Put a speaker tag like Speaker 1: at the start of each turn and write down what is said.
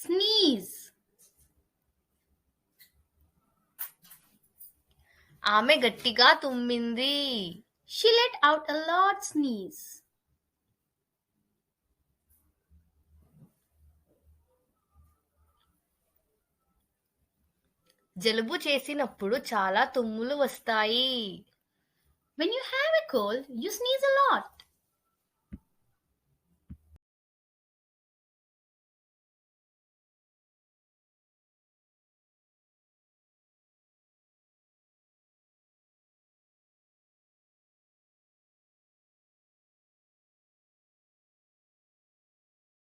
Speaker 1: sneeze.
Speaker 2: ఆమె గట్టిగా తుమ్మింది.
Speaker 1: She let out a loud sneeze.
Speaker 2: జలుబు చేసినప్పుడు చాలా తుమ్ములు వస్తాయి.
Speaker 1: When you have a cold, you sneeze a lot.